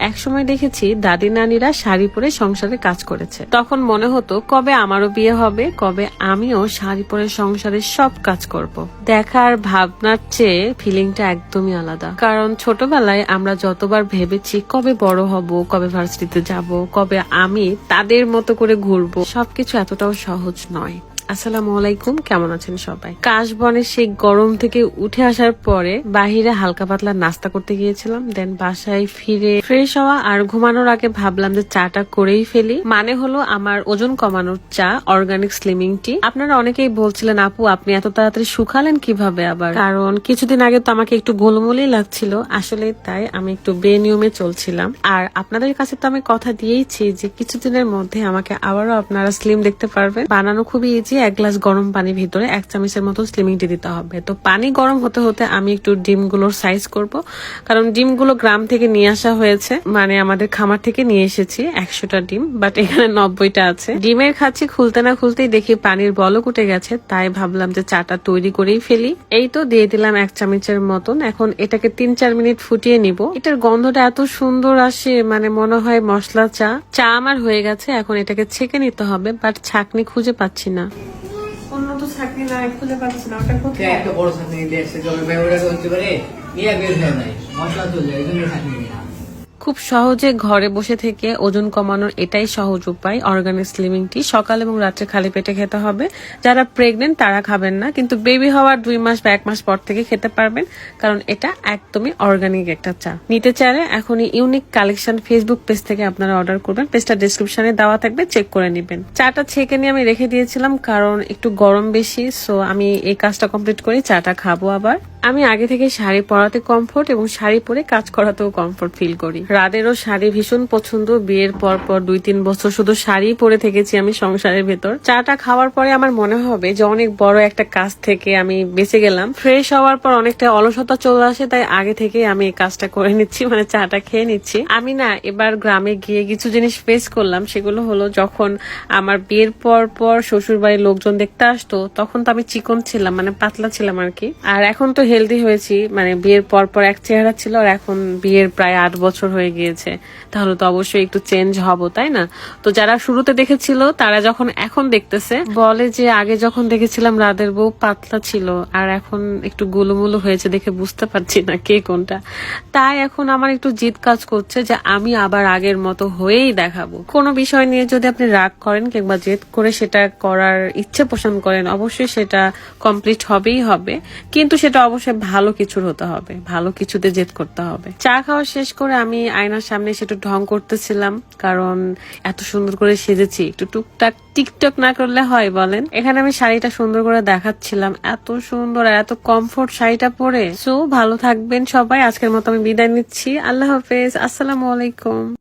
একসময় দেখেছি দাদি নানিরা শাড়ি পরে সংসারে কাজ করেছে, তখন মনে হতো কবে আমারও বিয়ে হবে, কবে আমিও শাড়ি পরে সংসারের সব কাজ করব। দেখার ভাবনার চেয়ে ফিলিংটা একদমই আলাদা। কারণ ছোটবেলায় আমরা যতবার ভেবেছি কবে বড় হব, কবে ভার্সিটিতে যাব, কবে আমি তাদের মতো করে ঘুরবো, সবকিছু এতটাও সহজ নয়। আসসালামু আলাইকুম, কেমন আছেন সবাই? কাশবনের সেই গরম থেকে উঠে আসার পরে বাহিরে হালকা পাতলা নাস্তা করতে গিয়েছিলাম। দেন বাসায় ফিরে ফ্রেশ হওয়া আর ঘুমানোর আগে ভাবলাম যে চাটা করেই ফেলি। মানে হলো আমার ওজন কমানোর চা, অর্গানিক স্লিমিং টি। আপনারা অনেকেই বলছিলেন আপু আপনি এত তাড়াতাড়ি শুকালেন কিভাবে? আবার কারণ কিছুদিন আগে তো আমাকে একটু গোলমোলই লাগছিল, আসলে তাই আমি একটু বেনিয়মে চলছিলাম। আর আপনাদের কাছে তো আমি কথা দিয়েইছি যে কিছুদিনের মধ্যে আমাকে আবারও আপনারা স্লিম দেখতে পারবেন। বানানো খুবই ইজি। 1 গ্লাস গরম পানির ভিতরে 1 চামচের মতো স্লিমিং টি দিতে হবে। তো পানি গরম হতে হতে আমি একটু ডিমগুলোর সাইজ করব, কারণ ডিমগুলো গ্রাম থেকে নিয়ে আসা হয়েছে, মানে আমাদের খামার থেকে নিয়ে এসেছি 100টা ডিম, বাট এখানে 90টা আছে। ডিমের খাচ্ছি, খুলতে না খুলতেই দেখি পানির বলক উঠে গেছে, তাই ভাবলাম যে চাটা তৈরি করেই ফেলি। এই তো দিয়ে দিলাম 1 চামচের মতন। এখন এটাকে 3-4 মিনিট ফুটিয়ে নিব। এটার গন্ধটা এত সুন্দর আসে, মানে মনে হয় মশলা চা। চা আমার হয়ে গেছে, এখন এটাকে ছেঁকে নিতে হবে, বাট ছাঁকনি খুঁজে পাচ্ছি না। উন্নত ছাঁকনি না, খুঁজে পাচ্ছি না। ওটা কোথায়? একটা বড় ছাঁকনি দিয়ে এসে জমি ব্যবহার করতে পারে, ইয়া বের হয় নাই, মশলা চলে যায়, এই জন্য ছাঁকনি নেই। খুব সহজে ঘরে বসে থেকে ওজন কমানোর এটাই সহজ উপায় অর্গানিক স্লিমিং টি। সকাল এবং রাত্রে খালি পেটে খেতে হবে। যারা প্রেগনেন্ট তারা খাবেন না, কিন্তু বেবি হওয়ার 2 মাস বা 1 মাস পর থেকে খেতে পারবেন, কারণ এটা একদমই অর্গানিক একটা চা। নিতে চাইলে এখনই ইউনিক কালেকশন ফেসবুক পেজ থেকে আপনারা অর্ডার করবেন। পেজটা ডেসক্রিপশনে দেওয়া থাকবে, চেক করে নেবেন। চাটা ছেঁকে নিয়ে আমি রেখে দিয়েছিলাম, কারণ একটু গরম বেশি, সো আমি এই কাজটা কমপ্লিট করে চাটা খাবো। আবার আমি আগে থেকে শাড়ি পরাতে কমফোর্ট এবং শাড়ি পরে কাজ করাতেও কমফোর্ট ফিল করি। রাদেরও শাড়ি ভীষণ পছন্দ। বিয়ের পর 2-3 বছর শুধু শাড়ি পরে থেকেছি আমি সংসারের ভেতর। চাটা খাওয়ার পরে আমার মনে হবে যে অনেক বড় একটা কাজ থেকে আমি বেঁচে গেলাম। ফ্রেশ হওয়ার পর অনেকটা অলসতা চলে আসে, তাই আগে থেকে আমি এই কাজটা করে নিচ্ছি, মানে চাটা খেয়ে নিচ্ছি। আমি না এবার গ্রামে গিয়ে কিছু জিনিস ফেস করলাম। সেগুলো হলো, যখন আমার বিয়ের পর শ্বশুর বাড়ির লোকজন দেখতে আসতো, তখন তো আমি চিকন ছিলাম, মানে পাতলা ছিলাম আর কি। আর এখন তো হেলদি হয়েছি, মানে বিয়ের পর এক চেহারা ছিল, আর এখন বিয়ের প্রায় 8 বছর হয়ে গিয়েছে, তাহলে তো অবশ্যই একটু চেঞ্জ হব, তাই না? তো যারা শুরুতে দেখেছিল তারা যখন এখন দেখতেছে বলে যে আগে যখন দেখেছিলাম রাদের বউ পাতলা ছিল, আর এখন একটু গুলুমুলু হয়েছে, দেখে বুঝতে পারছি না কে কোনটা। তাই এখন আমার একটু জিদ কাজ করছে যে আমি আবার আগের মতো হয়েই দেখাবো। কোনো বিষয় নিয়ে যদি আপনি রাগ করেন কিংবা জেদ করে সেটা করার ইচ্ছে পোষণ করেন, অবশ্যই সেটা কমপ্লিট হবেই হবে, কিন্তু সেটা অবশ্যই ভালো কিছুর হতে হবে, ভালো কিছুতে জেদ করতে হবে। চা খাওয়া শেষ করে আমি আয়নার সামনে এসে একটু ঢং করতেছিলাম, কারণ এত সুন্দর করে সেজেছি, একটু টুকটাক টিকটক না করলে হয় বলেন? এখানে আমি শাড়িটা সুন্দর করে দেখাচ্ছিলাম, এত সুন্দর আর এত কমফোর্ট শাড়িটা পরে। সো ভালো থাকবেন সবাই, আজকের মতো আমি বিদায় নিচ্ছি। আল্লাহ হাফেজ, আসসালামু আলাইকুম।